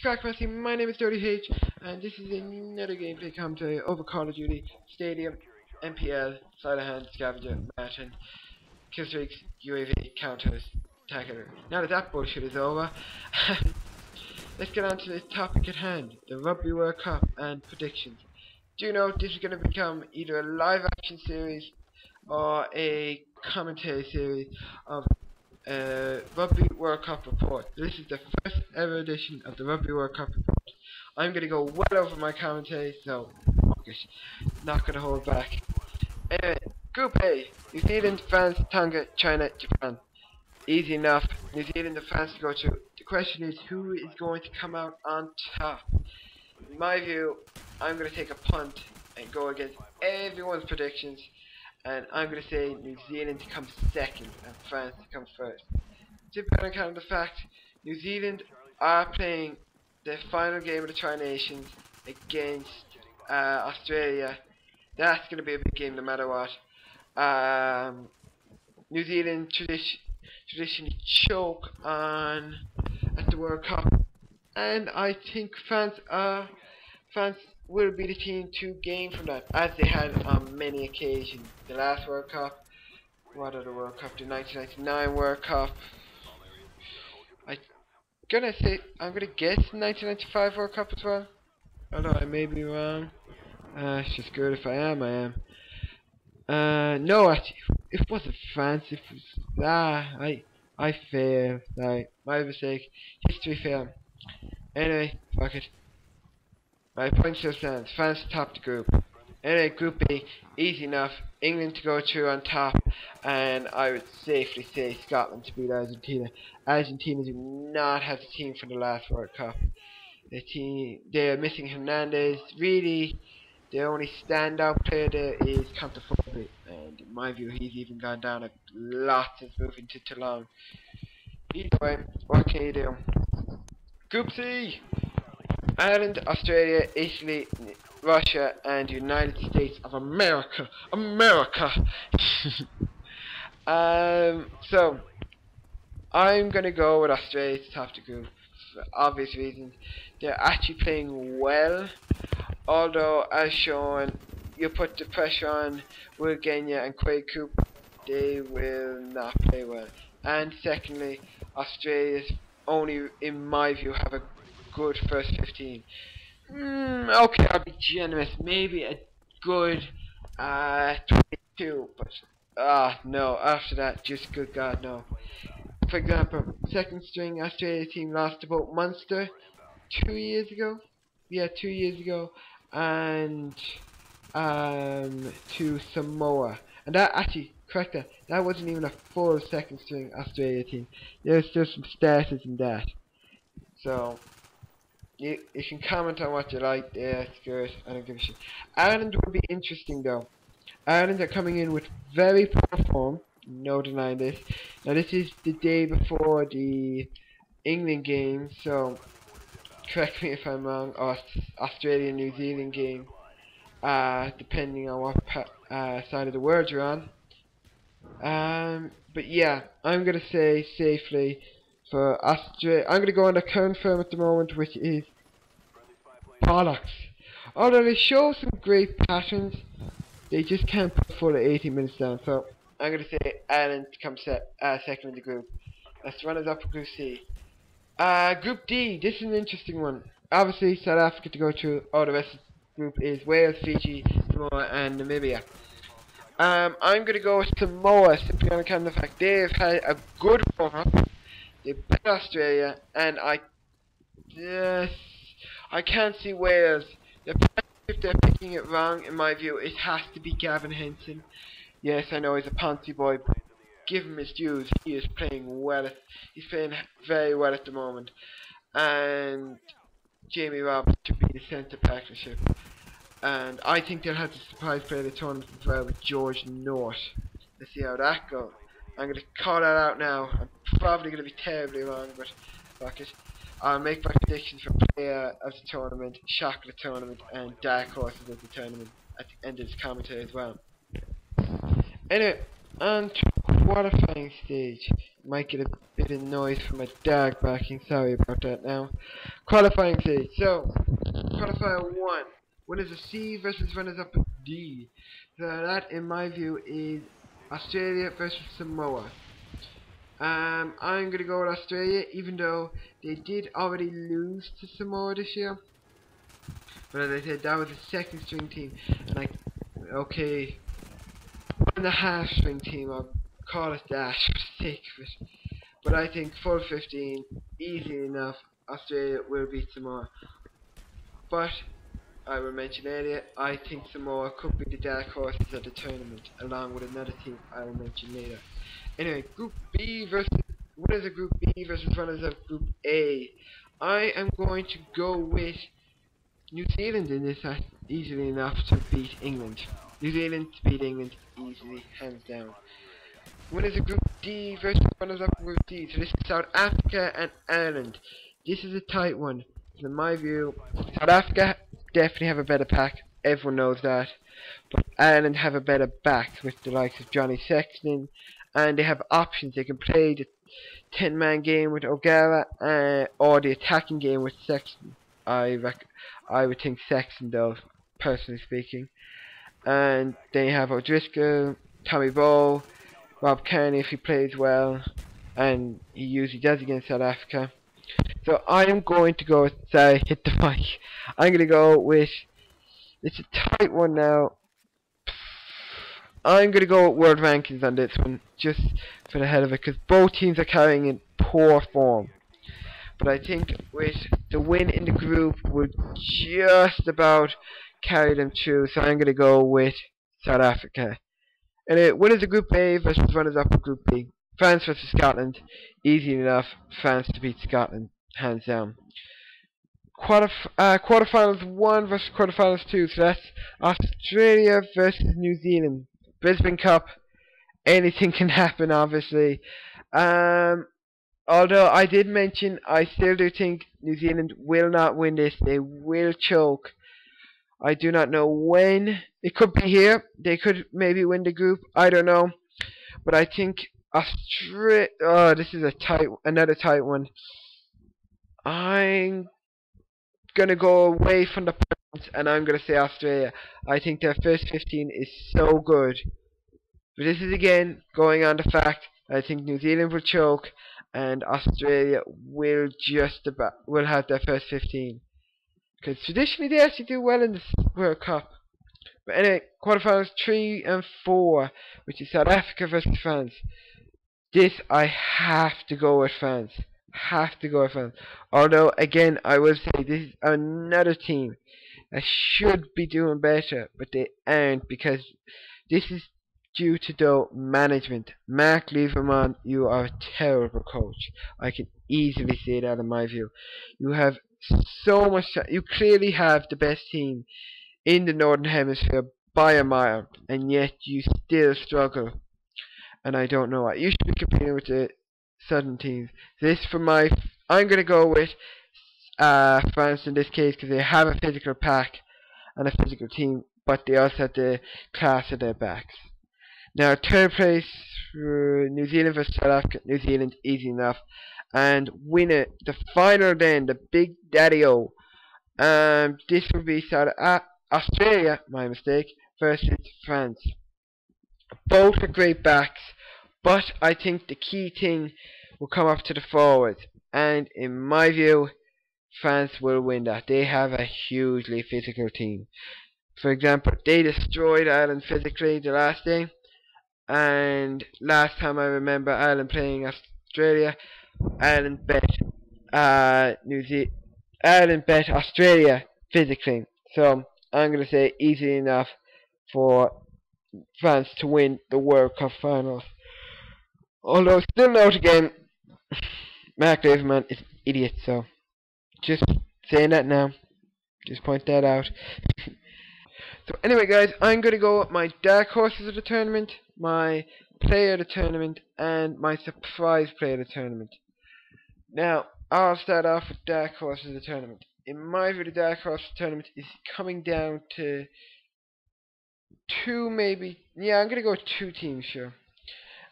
Wrestling. My name is Dirty H, and this is another gameplay commentary over Call of Duty Stadium, MPL, Sleight of Hand, Scavenger, Marathon, Killstreaks, UAV, Counters, Tackler. Now that bullshit is over, let's get on to the topic at hand, the Rugby World Cup and predictions. Do you know this is going to become either a live action series or a commentary series of Rugby World Cup report. This is the first ever edition of the Rugby World Cup report. I'm going to go well over my commentary, so focus. Not going to hold back. Anyway, Group A: New Zealand, France, Tonga, China, Japan. Easy enough. New Zealand and France to go through. The question is, who is going to come out on top? In my view, I'm going to take a punt and go against everyone's predictions. And I'm going to say New Zealand to come second and France to come first. Simply on account of the fact New Zealand are playing the final game of the Tri-Nations against Australia. That's going to be a big game no matter what. New Zealand traditionally choke at the World Cup, and I think France will be the team to gain from that, as they had on many occasions. The last World Cup, what other World Cup? The 1999 World Cup. I'm gonna guess the 1995 World Cup as well. Although I may be wrong. It's just good if I am. No, actually, it wasn't France. It was I failed. Sorry, my mistake. History failed. Anyway, fuck it. My point still stands. France top the group. Anyway, Group B, easy enough. England to go through on top, and I would safely say Scotland to beat Argentina. Argentina do not have the team for the last World Cup. They are missing Hernandez. Really, the only standout player there is Counterphobia, and in my view, he's even gone down a lot since moving to Toulon. Either way, what can you do? Group C: Ireland, Australia, Italy, Russia, and United States of America. So I'm gonna go with Australia to top the group for obvious reasons. They're actually playing well, although as shown, you put the pressure on Will Genia and Quade Cooper, they will not play well. And secondly, Australia's only, in my view, have a good first 15. Okay, I'll be generous. Maybe a good 22, but no. After that, just good God, no. For example, second string Australia team lost to both Munster 2 years ago. Yeah, 2 years ago, and to Samoa. And that actually, correct that wasn't even a full second string Australia team. There's still some starters in that. So you can comment on what you like. Yeah, it's good. I don't give a shit. Ireland will be interesting though. Ireland are coming in with very poor form. No denying this. Now this is the day before the England game, so correct me if I'm wrong. Or Australia New Zealand game, depending on what side of the world you're on. But yeah, I'm gonna say safely for Australia. I'm gonna go on the current firm at the moment, which is bollocks. Although they show some great patterns, they just can't put full 80 minutes down. So I'm gonna say Ireland to come second in the group. Let's run it up for Group C. Group D. This is an interesting one. Obviously, South Africa to go through. All the rest of the group is Wales, Fiji, Samoa, and Namibia. I'm gonna go with Samoa simply on account of the fact they've had a good warm-up. They beat Australia, and I can't see Wales. If they're picking it wrong, in my view, it has to be Gavin Henson. Yes, I know he's a Ponzi boy, but give him his dues. He is playing well. He's playing very well at the moment. And Jamie Roberts to be the centre partnership. And I think they'll have the surprise player of the tournament as well with George North. Let's see how that goes. I'm going to call that out now. I'm probably going to be terribly wrong, but fuck it. I'll make my predictions for player of the tournament, shock of the tournament, and dark horses of the tournament at the end of this commentary as well. Anyway, on to qualifying stage. might get a bit of noise from my dog barking. Sorry about that now. Qualifying stage. So, qualifier 1. Winners of C versus runners up D. So that, in my view, is Australia versus Samoa. I'm going to go with Australia, even though they did already lose to Samoa this year. But as I said, that was a second string team. And okay, 1.5 string team, I'll call it that for the sake of it. But I think full 15, easy enough, Australia will beat Samoa. But, I will mention earlier, I think Samoa could be the dark horses of the tournament, along with another team I will mention later. Anyway, Group B versus winners of Group B versus runners of Group A. I am going to go with New Zealand in this, easily enough to beat England. New Zealand to beat England easily, hands down. Winners of Group D versus runners up Group D. So this is South Africa and Ireland. This is a tight one. In my view, South Africa definitely have a better pack. Everyone knows that. But Ireland have a better back with the likes of Johnny Sexton. And they have options. They can play the 10-man game with O'Gara or the attacking game with Sexton. I would think Sexton though, personally speaking. And they have O'Driscoll, Tommy Bowe, Rob Kearney if he plays well, and he usually does against South Africa. So I am going to go with, sorry, hit the mic. I'm going to go with, it's a tight one now. I'm going to go with world rankings on this one, just for the hell of it, because both teams are carrying in poor form. But I think with the win in the group would just about carry them through, so I'm going to go with South Africa. And winners of Group A versus runners up of Group B. France versus Scotland, easy enough. France to beat Scotland, hands down. Quarterfinals 1 versus quarterfinals 2, so that's Australia versus New Zealand. Brisbane Cup, anything can happen, obviously. Although I did mention, I still do think New Zealand will not win this. They will choke. I do not know when. It could be here. They could maybe win the group. I don't know. But I think Australia... Oh, this is another tight one. I'm going to go away from the points and I'm going to say Australia. I think their first 15 is so good. But this is again going on the fact I think New Zealand will choke and Australia will have their first 15. Because traditionally they actually do well in this World Cup. But anyway, quarterfinals 3 and 4, which is South Africa versus France. This I have to go with France. Although again I will say this is another team that should be doing better, but they aren't, because this is due to the management. Mark Lieberman, you are a terrible coach. I can easily say that in my view. You have so much. You clearly have the best team in the Northern Hemisphere by a mile, and yet you still struggle. And I don't know why. You should be competing with the Southern teams. This I'm going to go with France in this case, because they have a physical pack and a physical team, but they also have the class at their backs. Now, third place, New Zealand versus South Africa. New Zealand, easy enough. And winner, the final then, the big daddy-o. This will be Australia, my mistake, versus France. Both are great backs, but I think the key thing will come up to the forwards. And in my view, France will win that. They have a hugely physical team. For example, they destroyed Ireland physically the last day. And last time I remember Ireland playing Australia, Ireland bet Australia physically. So I'm going to say easy enough for France to win the World Cup finals. Although still note again, Mark Lieberman is an idiot. So just saying that now. Just point that out. So anyway guys, I'm going to go with my dark horses of the tournament, my player of the tournament, and my surprise player of the tournament. Now, I'll start off with dark horses of the tournament. In my view, the dark horse of the tournament is coming down to two, maybe. Yeah, I'm going to go with two teams, sure.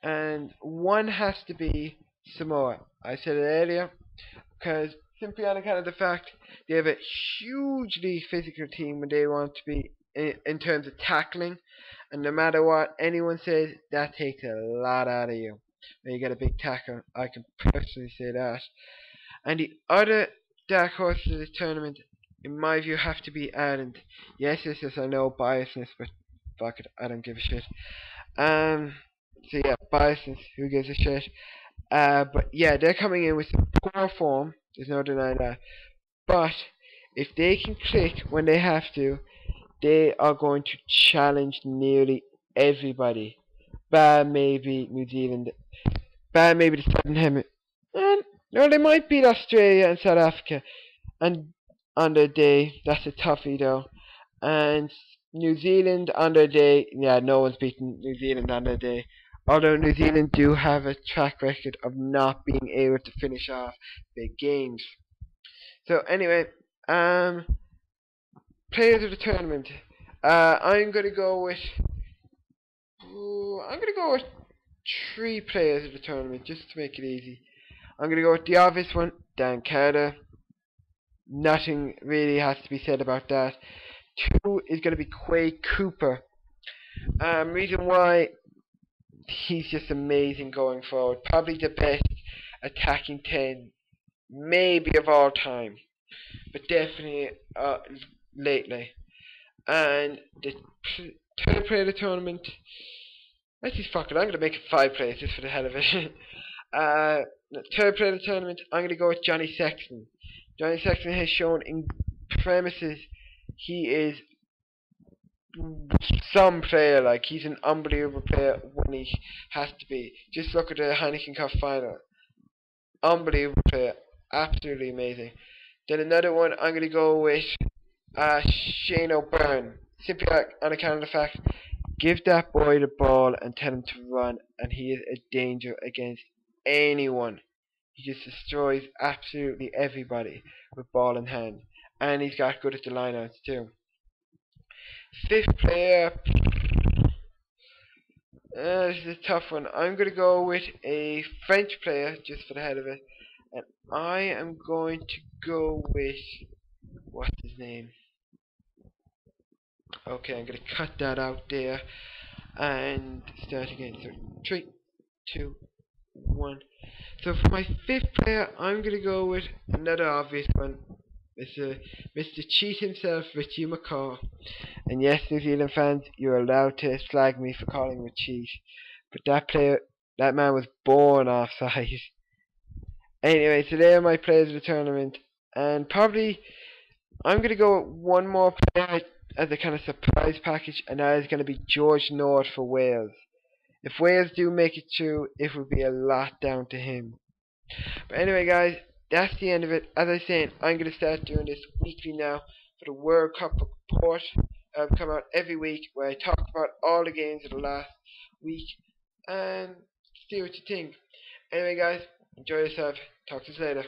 And one has to be Samoa. I said it earlier because simply on account of the fact they have a hugely physical team when they want to be in terms of tackling, and no matter what anyone says, that takes a lot out of you when you get a big tackle. I can personally say that. And the other dark horses of the tournament, in my view, have to be Ireland. Yes, I know biasness, but fuck it, I don't give a shit. So yeah, biasness, who gives a shit? But yeah, they're coming in with some poor form. There's no denying that. But if they can click when they have to, they are going to challenge nearly everybody. Bar maybe New Zealand, bar maybe the Southern Hemisphere. And no, they might beat Australia and South Africa. And on their day, that's a toughie though. And New Zealand on their day, yeah, no one's beaten New Zealand on their day. Although New Zealand do have a track record of not being able to finish off big games. So anyway, players of the tournament. I'm gonna go with. I'm gonna go with 3 players of the tournament just to make it easy. I'm gonna go with the obvious one, Dan Carter. Nothing really has to be said about that. 2 is gonna be Quay Cooper. Reason why, he's just amazing going forward. Probably the best attacking 10, maybe of all time, but definitely lately. And the third player of the tournament, actually fuck it, I'm gonna make it 5 players just for the hell of it. The third player of the tournament, I'm gonna go with Johnny Sexton. Johnny Sexton has shown in premises he is some player. Like, he's an unbelievable player when he has to be. Just look at the Heineken Cup final. Unbelievable player, absolutely amazing. Then another one, I'm gonna go with Shane O'Byrne. Simply on account of the fact, give that boy the ball and tell him to run, and he is a danger against anyone. He just destroys absolutely everybody with ball in hand, and he's got good at the lineouts too. 5th player, this is a tough one. I'm going to go with a French player just for the hell of it, and I am going to go with, what's his name? Okay, I'm going to cut that out there and start again. So 3, 2, 1. So for my 5th player, I'm going to go with another obvious one. Mr. Cheat himself, Richie McCaw. And yes, New Zealand fans, you're allowed to slag me for calling him a cheat. But that man was born offside. Anyway, so they are my players of the tournament. And probably, I'm going to go with one more player as a kind of surprise package, and that is going to be George Nord for Wales. If Wales do make it through, it will be a lot down to him. But anyway, guys, that's the end of it. As I said, I'm going to start doing this weekly now for the World Cup report. It'll come out every week where I talk about all the games of the last week and see what you think. Anyway, guys, enjoy yourself. Talk to you later.